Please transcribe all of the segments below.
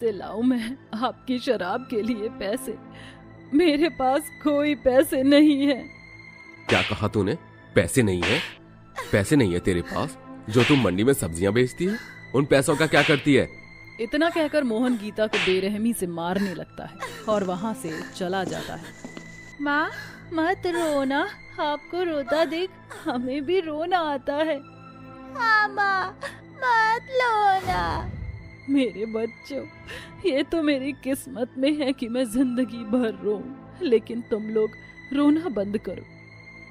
से लाऊं मैं आपकी शराब के लिए पैसे? मेरे पास कोई पैसे नहीं है। क्या कहा तूने? पैसे नहीं है? पैसे नहीं है तेरे पास? जो तुम मंडी में सब्जियां बेचती है, उन पैसों का क्या करती है? इतना कहकर मोहन गीता को बेरहमी से मारने लगता है और वहाँ से चला जाता है। माँ मत रोना, आपको रोता देख हमें भी रोना आता है। हाँ माँ, मत रोना। मेरे बच्चों, ये तो मेरी किस्मत में है कि मैं जिंदगी भर रोऊं, लेकिन तुम लोग रोना बंद करो।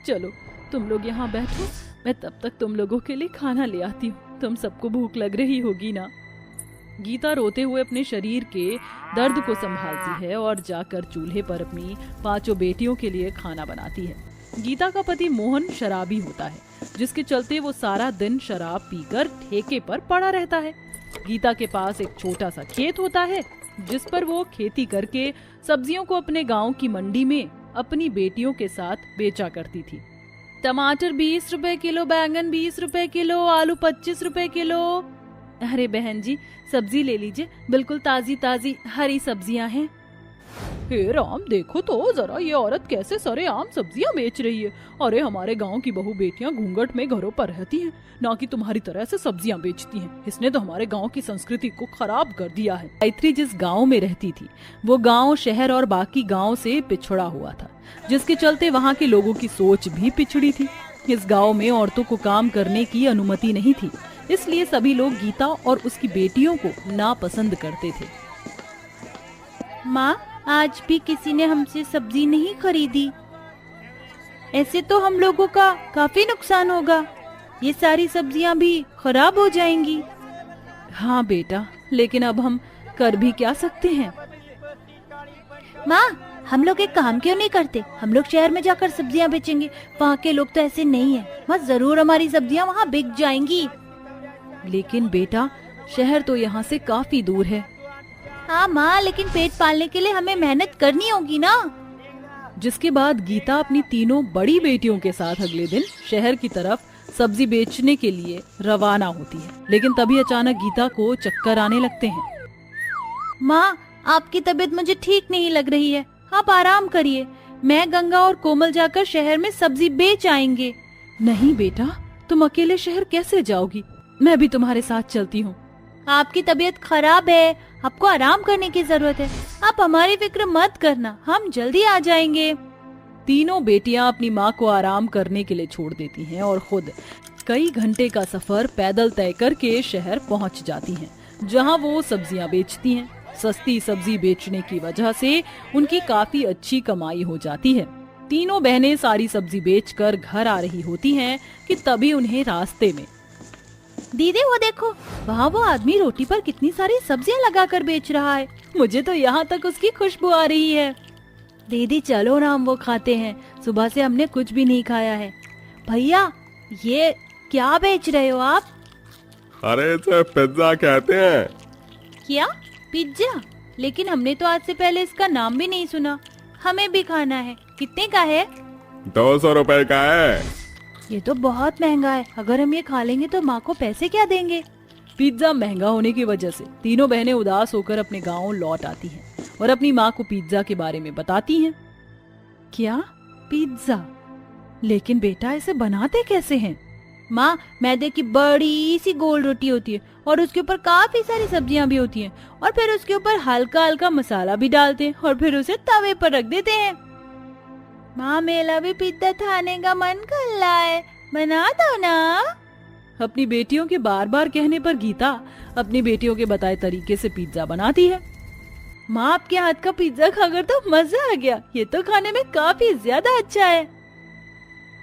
चलो तुम लोग यहाँ बैठो, मैं तब तक तुम लोगों के लिए खाना ले आती हूँ। तुम सबको भूख लग रही होगी ना। गीता रोते हुए अपने शरीर के दर्द को संभालती है और जाकर चूल्हे पर अपनी 5 बेटियों के लिए खाना बनाती है। गीता का पति मोहन शराबी होता है, जिसके चलते वो सारा दिन शराब पीकर ठेके पर पड़ा रहता है। गीता के पास एक छोटा सा खेत होता है, जिस पर वो खेती करके सब्जियों को अपने गांव की मंडी में अपनी बेटियों के साथ बेचा करती थी। टमाटर 20 रुपए किलो, बैंगन 20 रुपए किलो, आलू 25 रुपए किलो। अरे बहन जी, सब्जी ले लीजिए, बिल्कुल ताजी ताजी हरी सब्जियां हैं। हे राम, देखो तो जरा ये औरत कैसे सरेआम सब्जियां बेच रही है। अरे हमारे गांव की बहू बेटियां घूंघट में घरों पर रहती हैं, ना कि तुम्हारी तरह से सब्जियां बेचती हैं। इसने तो हमारे गांव की संस्कृति को खराब कर दिया है। गायत्री जिस गांव में रहती थी, वो गांव शहर और बाकी गांव से पिछड़ा हुआ था, जिसके चलते वहाँ के लोगों की सोच भी पिछड़ी थी। इस गाँव में औरतों को काम करने की अनुमति नहीं थी, इसलिए सभी लोग गीता और उसकी बेटियों को नापसंद करते थे। माँ, आज भी किसी ने हमसे सब्जी नहीं खरीदी। ऐसे तो हम लोगों का काफी नुकसान होगा। ये सारी सब्जियां भी खराब हो जाएंगी। हाँ बेटा, लेकिन अब हम कर भी क्या सकते हैं। माँ, हम लोग एक काम क्यों नहीं करते? हम लोग शहर में जाकर सब्जियां बेचेंगे। वहाँ के लोग तो ऐसे नहीं है। माँ, जरूर हमारी सब्जियां वहाँ बिक जाएंगी। लेकिन बेटा, शहर तो यहाँ से काफी दूर है। हाँ माँ, लेकिन पेट पालने के लिए हमें मेहनत करनी होगी ना। जिसके बाद गीता अपनी तीनों बड़ी बेटियों के साथ अगले दिन शहर की तरफ सब्जी बेचने के लिए रवाना होती है। लेकिन तभी अचानक गीता को चक्कर आने लगते हैं। माँ, आपकी तबीयत मुझे ठीक नहीं लग रही है, आप आराम करिए। मैं, गंगा और कोमल जाकर शहर में सब्जी बेच आएंगे। नहीं बेटा, तुम अकेले शहर कैसे जाओगी? मैं भी तुम्हारे साथ चलती हूँ। आपकी तबीयत खराब है, आपको आराम करने की जरूरत है। आप हमारी फिक्र मत करना, हम जल्दी आ जाएंगे। तीनों बेटियां अपनी माँ को आराम करने के लिए छोड़ देती हैं और खुद कई घंटे का सफर पैदल तय करके शहर पहुँच जाती हैं, जहाँ वो सब्जियां बेचती हैं। सस्ती सब्जी बेचने की वजह से उनकी काफी अच्छी कमाई हो जाती है। तीनों बहनें सारी सब्जी बेचकर घर आ रही होती हैं कि तभी उन्हें रास्ते में, दीदी वो देखो, वहाँ वो आदमी रोटी पर कितनी सारी सब्जियां लगाकर बेच रहा है। मुझे तो यहाँ तक उसकी खुशबू आ रही है। दीदी चलो ना, हम वो खाते हैं। सुबह से हमने कुछ भी नहीं खाया है। भैया, ये क्या बेच रहे हो आप? अरे इसे पिज्जा कहते हैं। क्या पिज्जा? लेकिन हमने तो आज से पहले इसका नाम भी नहीं सुना। हमें भी खाना है। कितने का है? 200 रुपए का है। ये तो बहुत महंगा है। अगर हम ये खा लेंगे तो माँ को पैसे क्या देंगे? पिज्जा महंगा होने की वजह से तीनों बहनें उदास होकर अपने गांव लौट आती हैं और अपनी माँ को पिज्जा के बारे में बताती हैं। क्या पिज्जा? लेकिन बेटा, इसे बनाते कैसे हैं? माँ, मैदे की बड़ी सी गोल रोटी होती है और उसके ऊपर काफी सारी सब्जियां भी होती हैं और फिर उसके ऊपर हल्का हल्का मसाला भी डालते हैं और फिर उसे तवे पर रख देते हैं। माँ, मेरा भी पिज्जा खाने का मन कर रहा है, बना दो ना। अपनी बेटियों के बार बार कहने पर गीता अपनी बेटियों के बताए तरीके से पिज्जा बनाती है। माँ, आपके हाथ का पिज्जा खाकर तो मजा आ गया। ये तो खाने में काफी ज्यादा अच्छा है।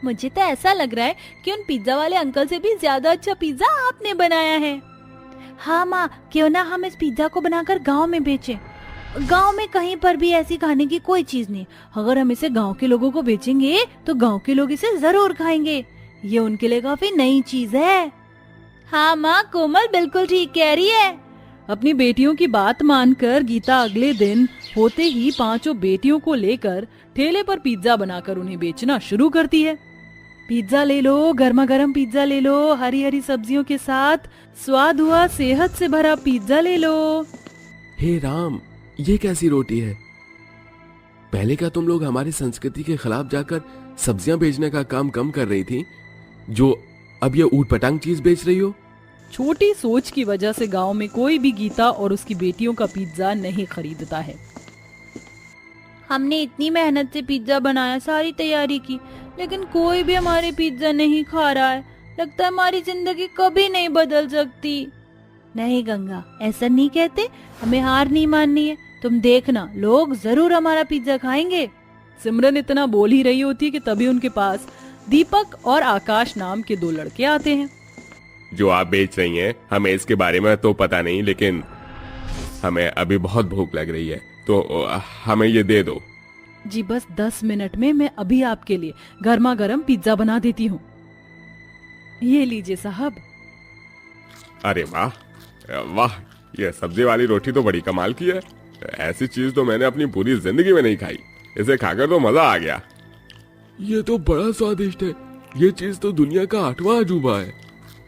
मुझे तो ऐसा लग रहा है कि उन पिज्जा वाले अंकल से भी ज्यादा अच्छा पिज्जा आपने बनाया है। हाँ माँ, क्यों ना हम इस पिज्जा को बनाकर गांव में बेचें। गांव में कहीं पर भी ऐसी खाने की कोई चीज नहीं। अगर हम इसे गांव के लोगों को बेचेंगे तो गांव के लोग इसे जरूर खाएंगे। ये उनके लिए काफी नई चीज है। हाँ माँ, कोमल बिल्कुल ठीक कह रही है। अपनी बेटियों की बात मानकर गीता अगले दिन होते ही 5 बेटियों को लेकर ठेले पर पिज्जा बनाकर उन्हें बेचना शुरू करती है। पिज्जा ले लो, गर्मा गर्म पिज्जा ले लो, हरी हरी सब्जियों के साथ स्वाद हुआ सेहत से भरा पिज्जा ले लो। हे राम, ये कैसी रोटी है? पहले क्या तुम लोग हमारी संस्कृति के खिलाफ जाकर सब्जियां बेचने का काम कम कर रही थी, जो अब ये ऊट पटांग चीज बेच रही हो? छोटी सोच की वजह से गांव में कोई भी गीता और उसकी बेटियों का पिज्जा नहीं खरीदता है। हमने इतनी मेहनत से पिज्जा बनाया, सारी तैयारी की, लेकिन कोई भी हमारे पिज्जा नहीं खा रहा है। लगता है हमारी जिंदगी कभी नहीं बदल सकती। नहीं गंगा, ऐसा नहीं कहते, हमें हार नहीं माननी है। तुम देखना, लोग जरूर हमारा पिज्जा खाएंगे। सिमरन इतना बोल ही रही होती कि तभी उनके पास दीपक और आकाश नाम के दो लड़के आते हैं। जो आप बेच रही हैं, हमें इसके बारे में तो पता नहीं, लेकिन हमें अभी बहुत भूख लग रही है, तो हमें ये दे दो। जी बस 10 मिनट में मैं अभी आपके लिए गर्मा गर्म पिज्जा बना देती हूँ। ये लीजिए साहब। अरे वाह वाह, ये सब्जी वाली रोटी तो बड़ी कमाल की है। ऐसी चीज तो मैंने अपनी पूरी जिंदगी में नहीं खाई। इसे खाकर तो मजा आ गया। ये तो बड़ा स्वादिष्ट है। ये चीज तो दुनिया का 8वां अजूबा है।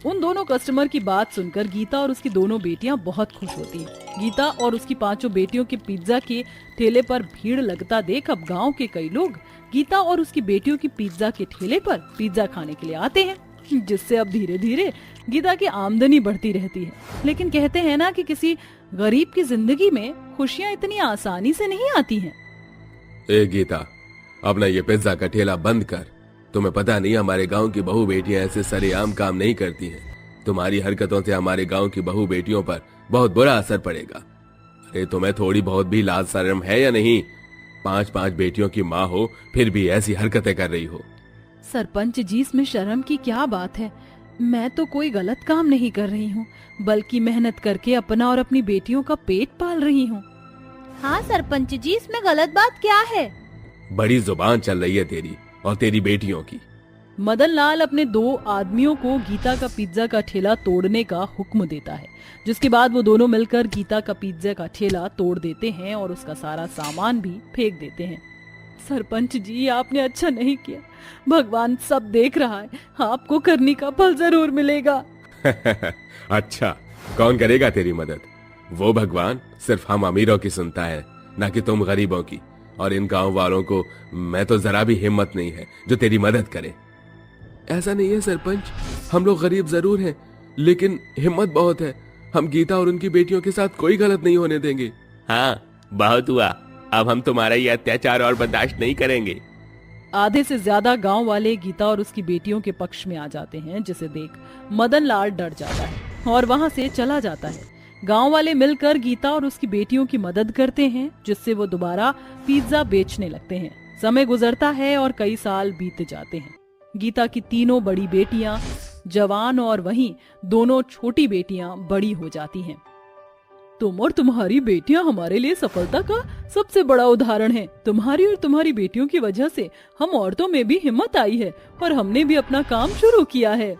उन दोनों कस्टमर की बात सुनकर गीता और उसकी दोनों बेटियां बहुत खुश होती हैं। गीता और उसकी 5 बेटियों के पिज्जा के ठेले पर भीड़ लगता देख अब गांव के कई लोग गीता और उसकी बेटियों की पिज्जा के ठेले पर पिज्जा खाने के लिए आते हैं, जिससे अब धीरे धीरे गीता की आमदनी बढ़ती रहती है। लेकिन कहते हैं ना कि किसी गरीब की जिंदगी में खुशियां इतनी आसानी से नहीं आती हैं। ए गीता, अपना ये पिज्जा का ठेला बंद कर। तुम्हें पता नहीं हमारे गांव की बहू बेटियां ऐसे सरेआम काम नहीं करती हैं। तुम्हारी हरकतों से हमारे गांव की बहू बेटियों पर बहुत बुरा असर पड़ेगा। अरे तुम्हें थोड़ी बहुत भी लाज शर्म है या नहीं? 5 बेटियों की माँ हो, फिर भी ऐसी हरकतें कर रही हो। सरपंच जी, इसमें शर्म की क्या बात है? मैं तो कोई गलत काम नहीं कर रही हूँ, बल्कि मेहनत करके अपना और अपनी बेटियों का पेट पाल रही हूँ। हाँ सरपंच जी, इसमें गलत बात क्या है? बड़ी जुबान चल रही है तेरी और तेरी बेटियों की। मदन लाल अपने 2 आदमियों को गीता का पिज्जा का ठेला तोड़ने का हुक्म देता है, जिसके बाद वो दोनों मिलकर गीता का पिज्जा का ठेला तोड़ देते हैं और उसका सारा सामान भी फेंक देते हैं। सरपंच जी, आपने अच्छा नहीं किया। भगवान सब देख रहा है, आपको करने का फल जरूर मिलेगा। अच्छा, कौन करेगा तेरी मदद? वो भगवान सिर्फ हम अमीरों की सुनता है, ना कि तुम गरीबों की। और इन गांव वालों को मैं तो जरा भी हिम्मत नहीं है जो तेरी मदद करे। ऐसा नहीं है सरपंच, हम लोग गरीब जरूर हैं, लेकिन हिम्मत बहुत है। हम गीता और उनकी बेटियों के साथ कोई गलत नहीं होने देंगे। हाँ, बहुत हुआ। अब हम तुम्हारा ये अत्याचार और बर्दाश्त नहीं करेंगे। आधे से ज्यादा गांव वाले गीता और उसकी बेटियों के पक्ष में आ जाते हैं, जिसे देख मदन लाल डर जाता है और वहां से चला जाता है। गांव वाले मिलकर गीता और उसकी बेटियों की मदद करते हैं, जिससे वो दोबारा पिज्जा बेचने लगते हैं। समय गुजरता है और कई साल बीत जाते हैं। गीता की 3 बड़ी बेटियां जवान और वहीं दोनों छोटी बेटियां बड़ी हो जाती हैं। तुम और तुम्हारी बेटियां हमारे लिए सफलता का सबसे बड़ा उदाहरण है। तुम्हारी और तुम्हारी बेटियों की वजह से हम औरतों में भी हिम्मत आई है और हमने भी अपना काम शुरू किया है।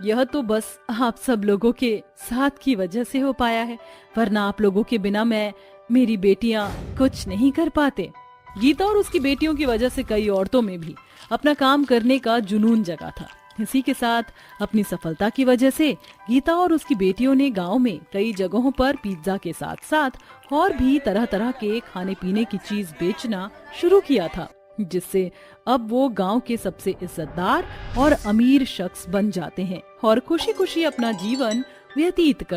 यह तो बस आप सब लोगों के साथ की वजह से हो पाया है, वरना आप लोगों के बिना मेरी बेटियां कुछ नहीं कर पाते। गीता और उसकी बेटियों की वजह से कई औरतों में भी अपना काम करने का जुनून जगा था। इसी के साथ अपनी सफलता की वजह से गीता और उसकी बेटियों ने गांव में कई जगहों पर पिज्जा के साथ साथ और भी तरह तरह के खाने पीने की चीज बेचना शुरू किया था, जिससे अब वो गांव के सबसे इज्जतदार और अमीर शख्स बन जाते हैं और खुशी खुशी अपना जीवन व्यतीत करते